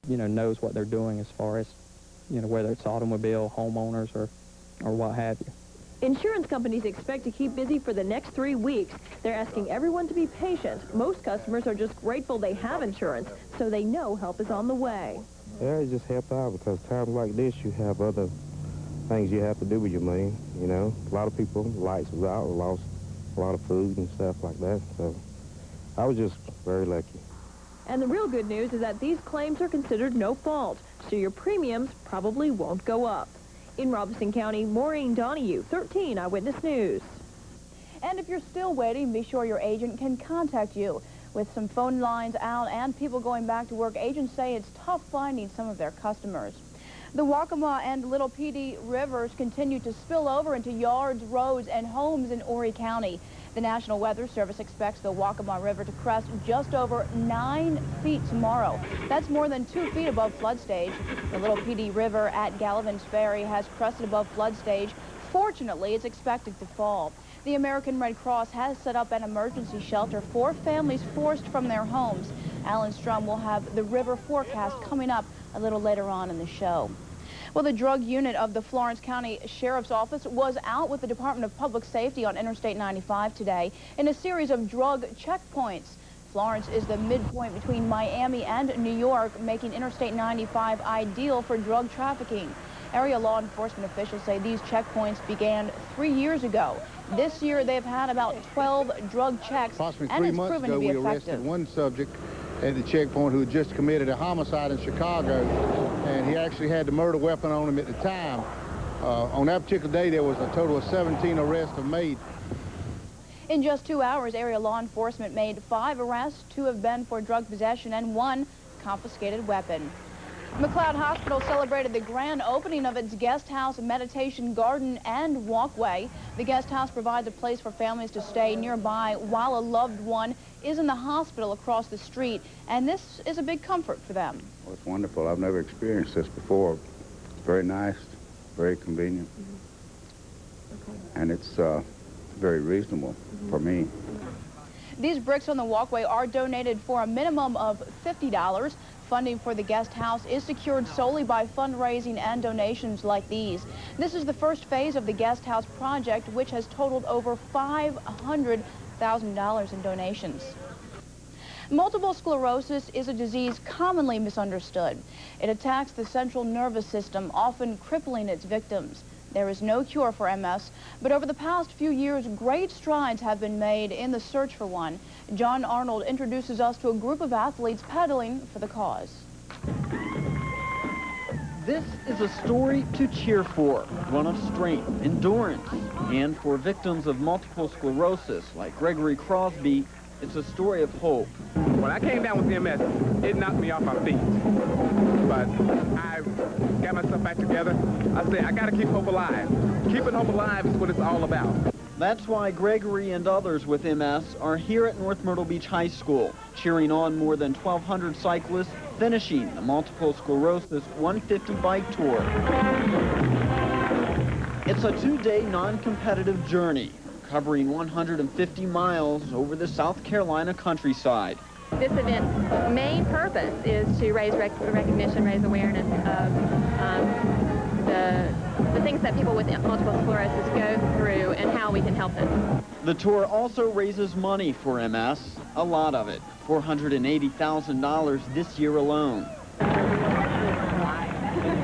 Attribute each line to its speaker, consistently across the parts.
Speaker 1: knows what they're doing as far as, whether it's automobile, homeowners, or what have you.
Speaker 2: Insurance companies expect to keep busy for the next 3 weeks. They're asking everyone to be patient. Most customers are just grateful they have insurance, so they know help is on the way.
Speaker 3: Yeah, it just helps out because times like this, you have other things you have to do with your money, A lot of people, lights was out, lost a lot of food and stuff like that, so I was just very lucky.
Speaker 2: And the real good news is that these claims are considered no fault, so your premiums probably won't go up. In Robeson County, Maureen Donahue, 13 Eyewitness News.
Speaker 4: And if you're still waiting, be sure your agent can contact you. With some phone lines out and people going back to work, agents say it's tough finding some of their customers. The Waccamaw and Little Petey rivers continue to spill over into yards, roads, and homes in Horry County. The National Weather Service expects the Waccamaw River to crest just over 9 feet tomorrow. That's more than 2 feet above flood stage. The Little Petey River at Gallivan's Ferry has crested above flood stage. Fortunately, it's expected to fall. The American Red Cross has set up an emergency shelter for families forced from their homes. Alan Strum will have the river forecast coming up a little later on in the show. Well, the drug unit of the Florence County Sheriff's Office was out with the Department of Public Safety on Interstate 95 today in a series of drug checkpoints. Florence is the midpoint between Miami and New York, making Interstate 95 ideal for drug trafficking. Area law enforcement officials say these checkpoints began 3 years ago. This year, they've had about 12 drug checks,
Speaker 5: Approximately
Speaker 4: and
Speaker 5: 3
Speaker 4: it's
Speaker 5: months
Speaker 4: proven
Speaker 5: ago,
Speaker 4: to be
Speaker 5: we
Speaker 4: effective.
Speaker 5: arrested one subject at the checkpoint who had just committed a homicide in Chicago, and he actually had the murder weapon on him at the time. On that particular day, there was a total of 17 arrests made.
Speaker 4: In just 2 hours, area law enforcement made 5 arrests. 2 have been for drug possession and 1 confiscated weapon. McLeod Hospital celebrated the grand opening of its guest house, meditation garden, and walkway. The guest house provides a place for families to stay nearby while a loved one is in the hospital across the street, and this is a big comfort for them.
Speaker 6: Well, it's wonderful. I've never experienced this before. It's very nice, very convenient, and it's very reasonable for me.
Speaker 4: These bricks on the walkway are donated for a minimum of $50. Funding for the guest house is secured solely by fundraising and donations like these. This is the first phase of the guest house project, which has totaled over $500,000 in donations. Multiple sclerosis is a disease commonly misunderstood. It attacks the central nervous system, often crippling its victims. There is no cure for MS, but over the past few years, great strides have been made in the search for one. John Arnold introduces us to a group of athletes pedaling for the cause.
Speaker 7: This is a story to cheer for, one of strength, endurance, and for victims of multiple sclerosis like Gregory Crosby, it's a story of hope.
Speaker 8: When I came down with MS, it knocked me off my feet. But I got myself back together. I said, I got to keep hope alive. Keeping hope alive is what it's all about.
Speaker 7: That's why Gregory and others with MS are here at North Myrtle Beach High School, cheering on more than 1,200 cyclists finishing the Multiple Sclerosis 150 bike tour. It's a 2-day non-competitive journey, covering 150 miles over the South Carolina countryside.
Speaker 9: This event's main purpose is to raise recognition, raise awareness of the things that people with multiple sclerosis go through and how we can help them.
Speaker 7: The tour also raises money for MS, a lot of it, $480,000 this year alone.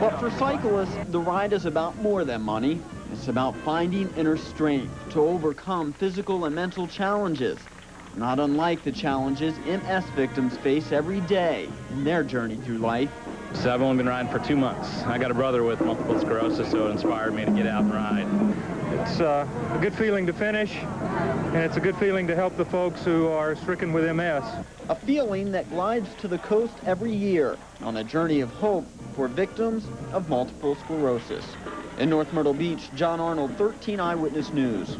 Speaker 7: But for cyclists, the ride is about more than money. It's about finding inner strength to overcome physical and mental challenges, not unlike the challenges MS victims face every day in their journey through life.
Speaker 10: So I've only been riding for 2 months. I got a brother with multiple sclerosis, so it inspired me to get out and ride.
Speaker 11: It's a good feeling to finish, and it's a good feeling to help the folks who are stricken with MS.
Speaker 7: A feeling that glides to the coast every year on a journey of hope for victims of multiple sclerosis. In North Myrtle Beach, John Arnold, 13 Eyewitness News.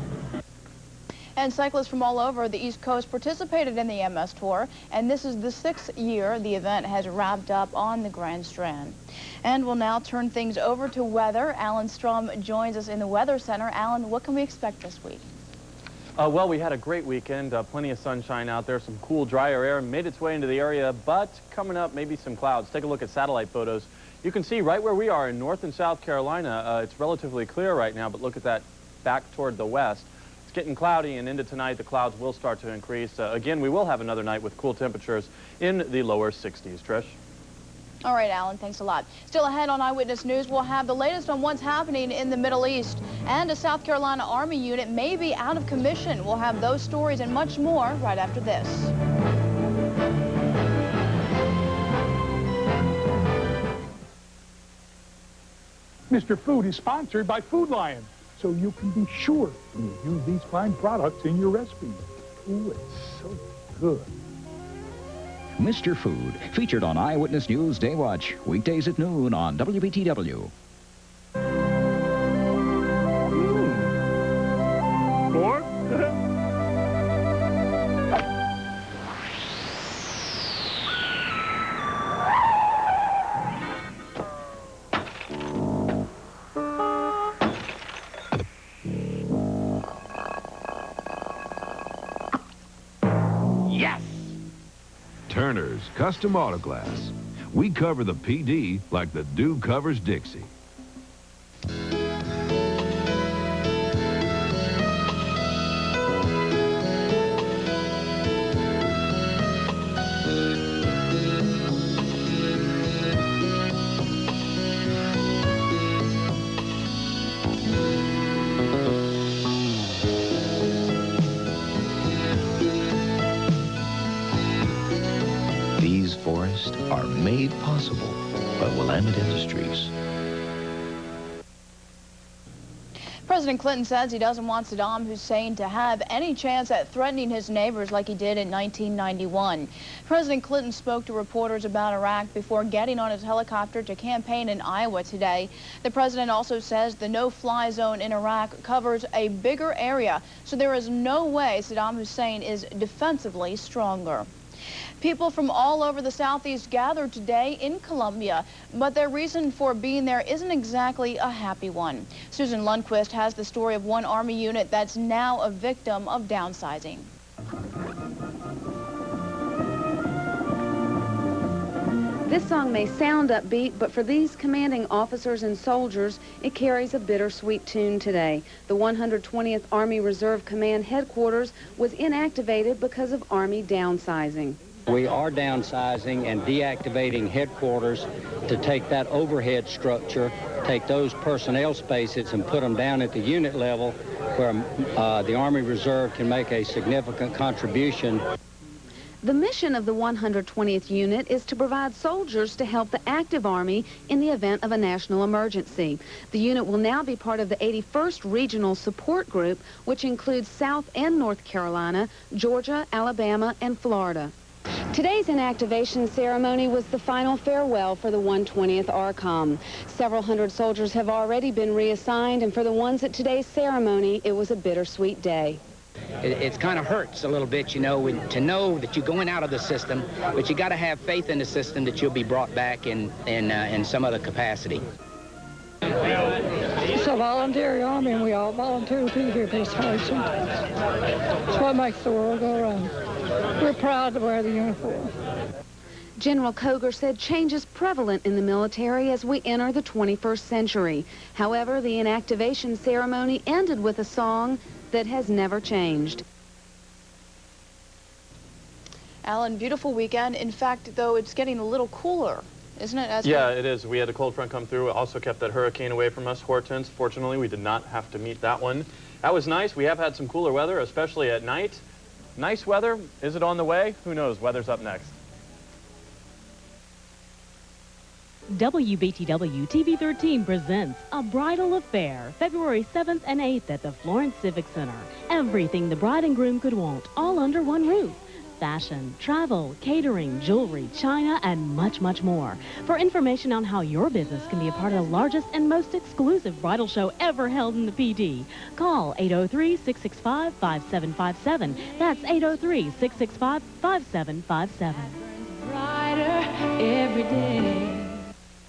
Speaker 4: And cyclists from all over the East Coast participated in the MS Tour, and this is the 6th year the event has wrapped up on the Grand Strand. And we'll now turn things over to weather. Alan Strum joins us in the Weather Center. Alan, what can we expect this week?
Speaker 10: Well, we had a great weekend, plenty of sunshine out there, some cool, drier air made its way into the area, but coming up, maybe some clouds. Take a look at satellite photos. You can see right where we are in North and South Carolina, it's relatively clear right now, but look at that back toward the west. It's getting cloudy, and into tonight, the clouds will start to increase. Again, we will have another night with cool temperatures in the lower 60s. Trish?
Speaker 4: All right, Alan, thanks a lot. Still ahead on Eyewitness News, we'll have the latest on what's happening in the Middle East. And a South Carolina Army unit may be out of commission. We'll have those stories and much more right after this.
Speaker 12: Mr. Food is sponsored by Food Lion, so you can be sure when you use these fine products in your recipes. Ooh, it's so good.
Speaker 13: Mr. Food, featured on Eyewitness News Day Watch, weekdays at noon on WBTW.
Speaker 12: More?
Speaker 14: Turner's Custom Auto Glass. We cover the PD like the dew covers Dixie.
Speaker 15: These forests are made possible by Willamette Industries.
Speaker 4: President Clinton says he doesn't want Saddam Hussein to have any chance at threatening his neighbors like he did in 1991. President Clinton spoke to reporters about Iraq before getting on his helicopter to campaign in Iowa today. The president also says the no-fly zone in Iraq covers a bigger area, so there is no way Saddam Hussein is defensively stronger. People from all over the Southeast gathered today in Columbia, but their reason for being there isn't exactly a happy one. Susan Lundquist has the story of one Army unit that's now a victim of downsizing.
Speaker 16: This song may sound upbeat, but for these commanding officers and soldiers, it carries a bittersweet tune today. The 120th Army Reserve Command Headquarters was inactivated because of Army downsizing.
Speaker 17: We are downsizing and deactivating headquarters to take that overhead structure, take those personnel spaces and put them down at the unit level where the Army Reserve can make a significant contribution.
Speaker 16: The mission of the 120th Unit is to provide soldiers to help the active Army in the event of a national emergency. The unit will now be part of the 81st Regional Support Group, which includes South and North Carolina, Georgia, Alabama, and Florida. Today's inactivation ceremony was the final farewell for the 120th ARCOM. Several hundred soldiers have already been reassigned, and for the ones at today's ceremony, it was a bittersweet day.
Speaker 18: It kind of hurts a little bit, you know, to know that you're going out of the system, but you got to have faith in the system that you'll be brought back in some other capacity.
Speaker 19: It's a voluntary army, and we all volunteer to be here this station. It's what makes the world go around. We're proud to wear the uniform.
Speaker 16: General Koger said change is prevalent in the military as we enter the 21st century. However, the inactivation ceremony ended with a song that has never changed.
Speaker 4: Alan, beautiful weekend. In fact, though, it's getting a little cooler, isn't it?
Speaker 10: Yeah, it is. We had a cold front come through. It also kept that hurricane away from us, Hortense. Fortunately, we did not have to meet that one. That was nice. We have had some cooler weather, especially at night. Nice weather. Is it on the way? Who knows? Weather's up next.
Speaker 20: WBTW TV 13 presents A Bridal Affair, February 7th and 8th at the Florence Civic Center. Everything the bride and groom could want, all under one roof. Fashion, travel, catering, jewelry, china, and much, much more. For information on how your business can be a part of the largest and most exclusive bridal show ever held in the PD, call 803-665-5757. That's 803-665-5757.
Speaker 21: Brighter every day.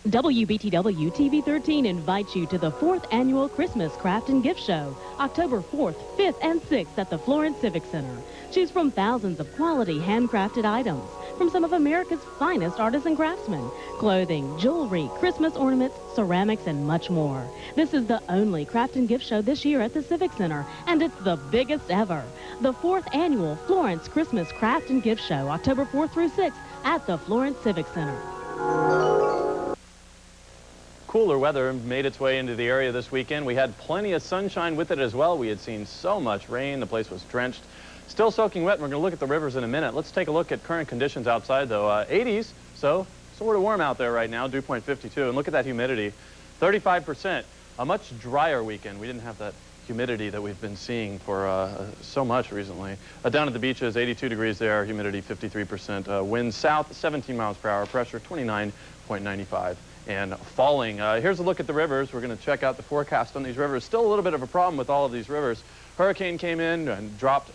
Speaker 20: WBTW TV 13 invites you to the 4th Annual Christmas Craft and Gift Show, October 4th, 5th, and 6th at the Florence Civic Center. Choose from thousands of quality handcrafted items from some of America's finest artisan craftsmen, clothing, jewelry, Christmas ornaments, ceramics, and much more. This is the only craft and gift show this year at the Civic Center, and it's the biggest ever. The 4th Annual Florence Christmas Craft and Gift Show, October 4th through 6th at the Florence Civic Center.
Speaker 10: Cooler weather made its way into the area this weekend. We had plenty of sunshine with it as well. We had seen so much rain. The place was drenched. Still soaking wet. We're going to look at the rivers in a minute. Let's take a look at current conditions outside, though. 80s, so sort of warm out there right now, dew point 52. And look at that humidity, 35%. A much drier weekend. We didn't have that humidity that we've been seeing for so much recently. Down at the beaches, 82 degrees there, humidity 53%. Wind south, 17 miles per hour, pressure 29.95. And falling. Here's a look at the rivers. We're going to check out the forecast on these rivers. Still a little bit of a problem with all of these rivers. Hurricane came in and dropped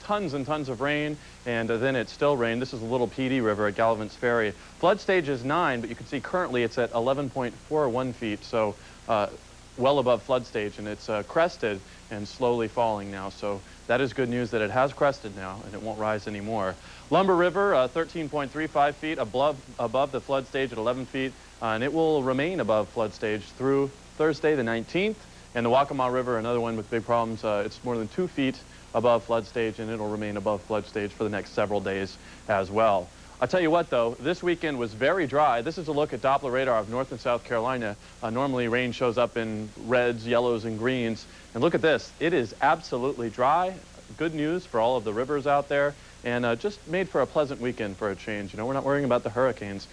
Speaker 10: tons and tons of rain, and then it still rained. This is a little PD River at Galavant's Ferry. Flood stage is 9, but you can see currently it's at 11.41 feet, so well above flood stage, and it's crested and slowly falling now. So that is good news that it has crested now, and it won't rise anymore. Lumber River, 13.35 feet above the flood stage at 11 feet. And it will remain above flood stage through Thursday the 19th. And the Waccamaw River, another one with big problems, it's more than 2 feet above flood stage, and it'll remain above flood stage for the next several days as well. I'll tell you what, though, this weekend was very dry. This is a look at Doppler radar of North and South Carolina. Normally rain shows up in reds, yellows, and greens. And look at this. It is absolutely dry. Good news for all of the rivers out there, and just made for a pleasant weekend for a change. You know, we're not worrying about the hurricanes.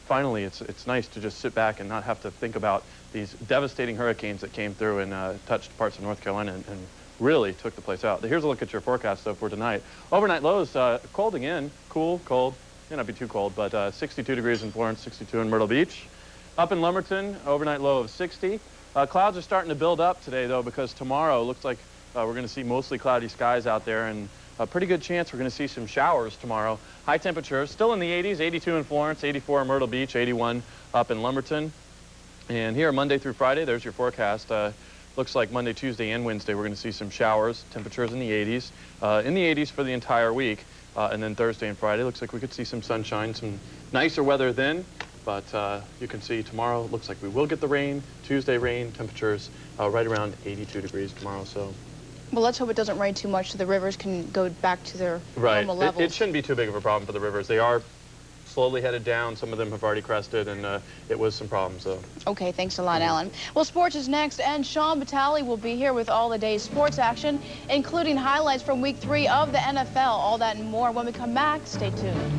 Speaker 10: Finally, it's nice to just sit back and not have to think about these devastating hurricanes that came through and touched parts of North Carolina and really took the place out. Here's a look at your forecast, though, for tonight. Overnight lows, cold again, cool, cold. May not be too cold, but 62 degrees in Florence, 62 in Myrtle Beach. Up in Lumberton, overnight low of 60. Clouds are starting to build up today, though, because tomorrow looks like we're going to see mostly cloudy skies out there, and a pretty good chance we're going to see some showers tomorrow. High temperatures still in the 80s, 82 in Florence, 84 in Myrtle Beach, 81 up in Lumberton. And here Monday through Friday, there's your forecast. Looks like Monday, Tuesday, and Wednesday we're going to see some showers. Temperatures in the 80s. In the 80s for the entire week. And then Thursday and Friday looks like we could see some sunshine, some nicer weather then. But you can see tomorrow looks like we will get the rain. Tuesday rain, temperatures right around 82 degrees tomorrow. So.
Speaker 4: Well, let's hope it doesn't rain too much so the rivers can go back to their normal levels.
Speaker 10: It shouldn't be too big of a problem for the rivers. They are slowly headed down. Some of them have already crested, and it was some problems, though.
Speaker 4: Okay, thanks a lot, Alan. Well, sports is next, and Sean Batali will be here with all the day's sports action, including highlights from Week 3 of the NFL. All that and more when we come back. Stay tuned.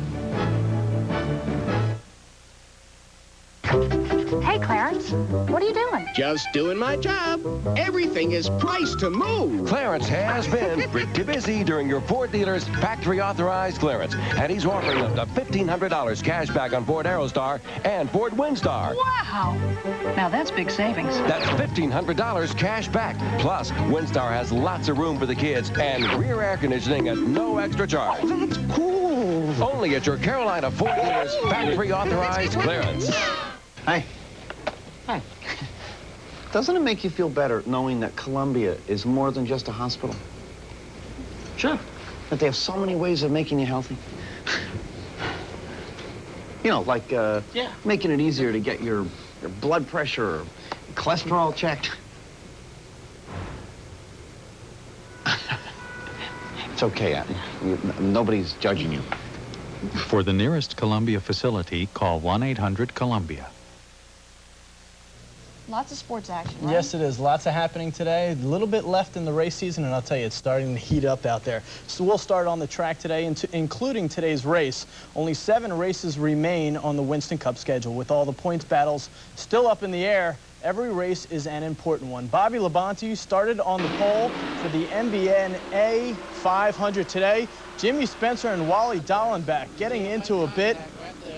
Speaker 21: Hey, Clarence, what are you doing?
Speaker 22: Just doing my job. Everything is priced to move.
Speaker 23: Clarence has been pretty busy during your Ford dealer's factory-authorized clearance, and he's offering up to $1,500 cash back on Ford Aerostar and Ford Windstar.
Speaker 21: Wow! Now that's big savings.
Speaker 23: That's $1,500 cash back. Plus, Windstar has lots of room for the kids and rear air conditioning at no extra charge.
Speaker 22: Oh, that's cool.
Speaker 23: Only at your Carolina Ford dealer's factory-authorized clearance.
Speaker 24: Hi. Hi. Doesn't it make you feel better knowing that Columbia is more than just a hospital? Sure. That they have so many ways of making you healthy? You know, like making it easier to get your blood pressure or cholesterol checked. It's okay. Nobody's judging you.
Speaker 25: For the nearest Columbia facility, call 1-800-COLUMBIA.
Speaker 4: Lots of sports action, right?
Speaker 26: Yes, it is. Lots of happening today. A little bit left in the race season, and I'll tell you, it's starting to heat up out there. So we'll start on the track today, including today's race. Only 7 races remain on the Winston Cup schedule. With all the points battles still up in the air, every race is an important one. Bobby Labonte started on the pole for the MBNA 500 today. Jimmy Spencer and Wally Dallenbach getting into a bit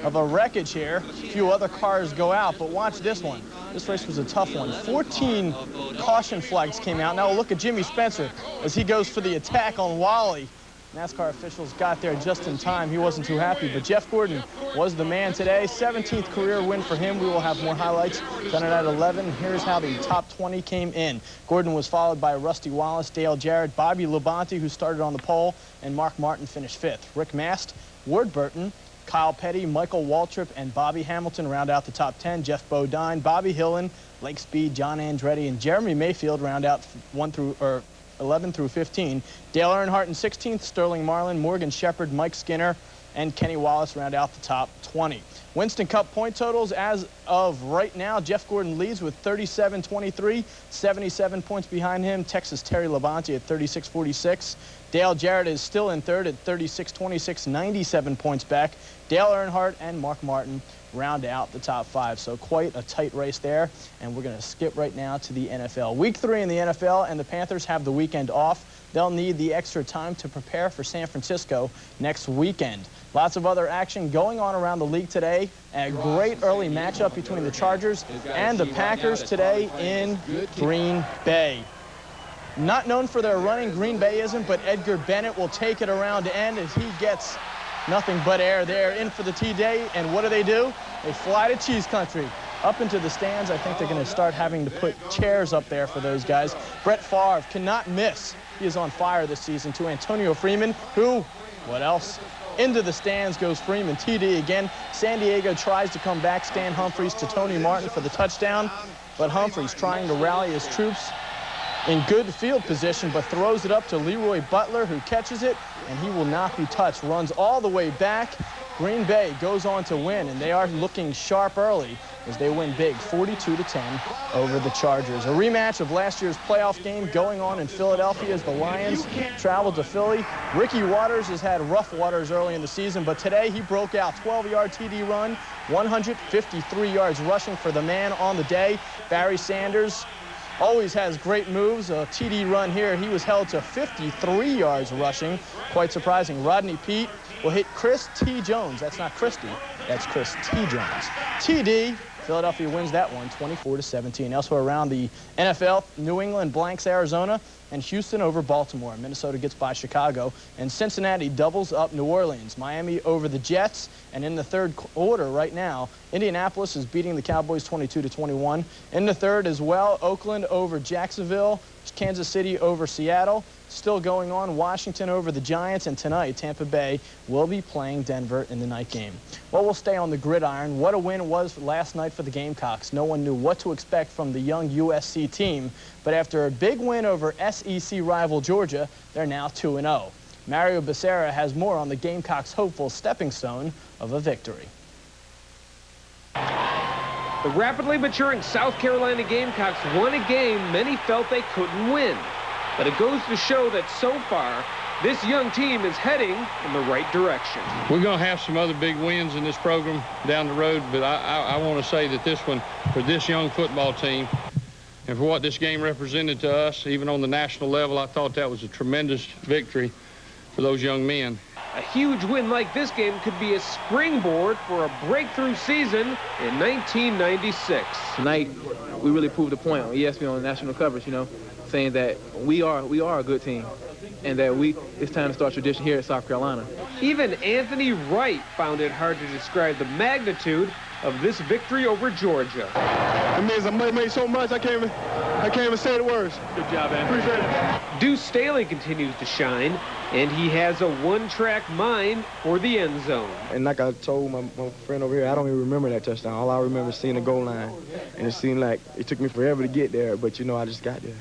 Speaker 26: of a wreckage here. A few other cars go out, but watch this one. This race was a tough one. 14 caution flags came out. Now look at Jimmy Spencer as he goes for the attack on Wally. NASCAR officials got there just in time. He wasn't too happy, but Jeff Gordon was the man today. 17th career win for him. We will have more highlights done at 11. Here's how the top 20 came in. Gordon was followed by Rusty Wallace, Dale Jarrett, Bobby Labonte, who started on the pole, and Mark Martin finished 5th. Rick Mast, Ward Burton, Kyle Petty, Michael Waltrip, and Bobby Hamilton round out the top 10. Jeff Bodine, Bobby Hillen, Lake Speed, John Andretti, and Jeremy Mayfield round out 11 through 15. Dale Earnhardt in 16th, Sterling Marlin, Morgan Shepherd, Mike Skinner, and Kenny Wallace round out the top 20. Winston Cup point totals as of right now. Jeff Gordon leads with 37-23, 77 points behind him. Texas Terry Labonte at 36-46. Dale Jarrett is still in third at 36-26, 97 points back. Dale Earnhardt and Mark Martin round out the top 5. So quite a tight race there. And we're going to skip right now to the NFL. Week 3 in the NFL, and the Panthers have the weekend off. They'll need the extra time to prepare for San Francisco next weekend. Lots of other action going on around the league today. A great early matchup between the Chargers and the Packers today in Green Bay. Not known for their running, Green Bay isn't, but Edgar Bennett will take it around to end as he gets nothing but air there. In for the T-Day, and what do? They fly to Cheese Country. Up into the stands. I think they're going to start having to put chairs up there for those guys. Brett Favre cannot miss. He is on fire this season to Antonio Freeman, who, what else? Into the stands goes Freeman. TD again. San Diego tries to come back. Stan Humphries to Tony Martin for the touchdown, but Humphries trying to rally his troops in good field position, but throws it up to Leroy Butler, who catches it, and he will not be touched. Runs all the way back. Green Bay goes on to win, and they are looking sharp early as they win big, 42-10 over the Chargers. A rematch of last year's playoff game going on in Philadelphia as the Lions travel to Philly. Ricky Waters has had rough waters early in the season, but today he broke out 12-yard TD run, 153 yards rushing for the man on the day. Barry Sanders always has great moves. A TD run here, he was held to 53 yards rushing. Quite surprising. Rodney Peete will hit Chris T. Jones. That's not Christie, that's Chris T. Jones. TD, Philadelphia wins that one, 24-17. Elsewhere around the NFL, New England blanks Arizona, and Houston over Baltimore. Minnesota gets by Chicago, and Cincinnati doubles up New Orleans. Miami over the Jets, and in the third quarter right now, Indianapolis is beating the Cowboys 22-21. In the third as well, Oakland over Jacksonville, Kansas City over Seattle. Still going on, Washington over the Giants, and tonight Tampa Bay will be playing Denver in the night game. Well, we'll stay on the gridiron. What a win it was last night for the Gamecocks. No one knew what to expect from the young USC team, but after a big win over SEC rival Georgia, they're now 2-0. Mario Becerra has more on the Gamecocks' hopeful stepping stone of a victory.
Speaker 1: The rapidly maturing South Carolina Gamecocks won a game many felt they couldn't win. But it goes to show that so far, this young team is heading in the right direction.
Speaker 2: We're going to have some other big wins in this program down the road, but I want to say that this one, for this young football team, and for what this game represented to us, even on the national level, I thought that was a tremendous victory for those young men.
Speaker 1: A huge win like this game could be a springboard for a breakthrough season in 1996.
Speaker 3: Tonight, we really proved the point on ESPN on national coverage, you know, saying that we are a good team, and that it's time to start tradition here at South Carolina.
Speaker 1: Even Anthony Wright found it hard to describe the magnitude of this victory over Georgia.
Speaker 5: It means I made so much I can't even say the words.
Speaker 3: Good job, man.
Speaker 5: Appreciate it.
Speaker 1: Deuce Staley continues to shine, and he has a one-track mind for the end zone.
Speaker 6: And like I told my friend over here, I don't even remember that touchdown. All I remember is seeing the goal line, and it seemed like it took me forever to get there, but, you know, I just got there.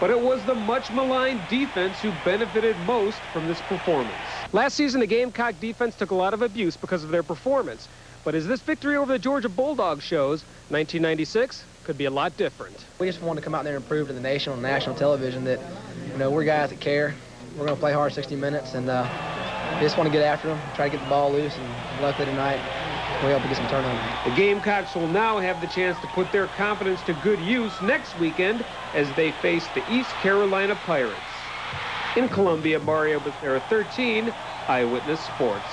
Speaker 1: But it was the much-maligned defense who benefited most from this performance. Last season, the Gamecock defense took a lot of abuse because of their performance. But as this victory over the Georgia Bulldogs shows, 1996 could be a lot different.
Speaker 8: We just wanted to come out there and prove to the nation on national television that, you know, we're guys that care. We're going to play hard 60 minutes, and we just want to get after them, try to get the ball loose, and luckily tonight, we hope to get some turnovers.
Speaker 1: The Gamecocks will now have the chance to put their confidence to good use next weekend as they face the East Carolina Pirates. In Columbia, Mario Becerra, 13, Eyewitness Sports.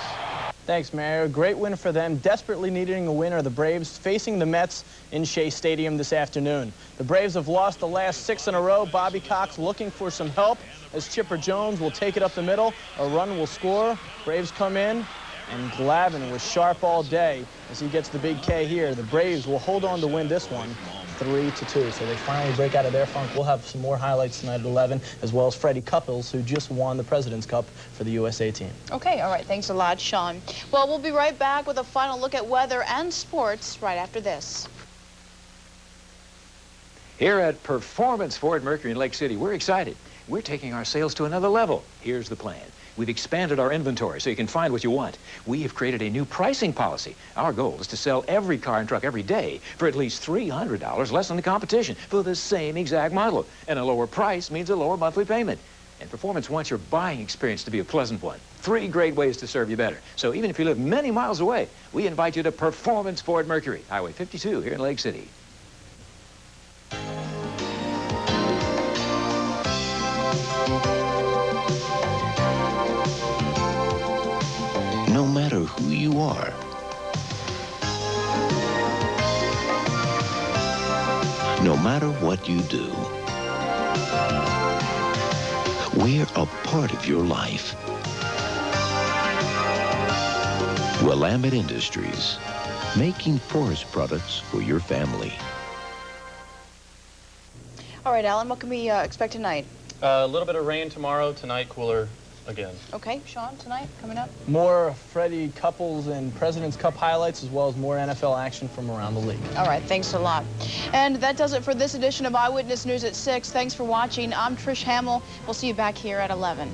Speaker 26: Thanks, Mayor. Great win for them. Desperately needing a win are the Braves facing the Mets in Shea Stadium this afternoon. The Braves have lost the last 6 in a row. Bobby Cox looking for some help as Chipper Jones will take it up the middle. A run will score. Braves come in, and Glavine was sharp all day as he gets the big K here. The Braves will hold on to win this one 3-2. So they finally break out of their funk. We'll have some more highlights tonight at 11, as well as Freddie Couples, who just won the President's Cup for the USA team.
Speaker 7: Okay, all right. Thanks a lot, Sean. Well, we'll be right back with a final look at weather and sports right after this.
Speaker 9: Here at Performance Ford Mercury in Lake City, we're excited. We're taking our sales to another level. Here's the plan. We've expanded our inventory so you can find what you want. We have created a new pricing policy. Our goal is to sell every car and truck every day for at least $300 less than the competition for the same exact model. And a lower price means a lower monthly payment. And Performance wants your buying experience to be a pleasant one. 3 great ways to serve you better. So even if you live many miles away, we invite you to Performance Ford Mercury, Highway 52 here in Lake City.
Speaker 15: No matter who you are, no matter what you do, we're a part of your life. Willamette Industries, making forest products for your family.
Speaker 7: All right, Alan, what can we expect tonight?
Speaker 10: A little bit of rain tomorrow, tonight cooler again.
Speaker 7: Okay, Sean, tonight coming up?
Speaker 26: More Freddie Couples and President's Cup highlights, as well as more NFL action from around the league.
Speaker 7: All right, thanks a lot. And that does it for this edition of Eyewitness News at 6. Thanks for watching. I'm Trish Hamel. We'll see you back here at 11.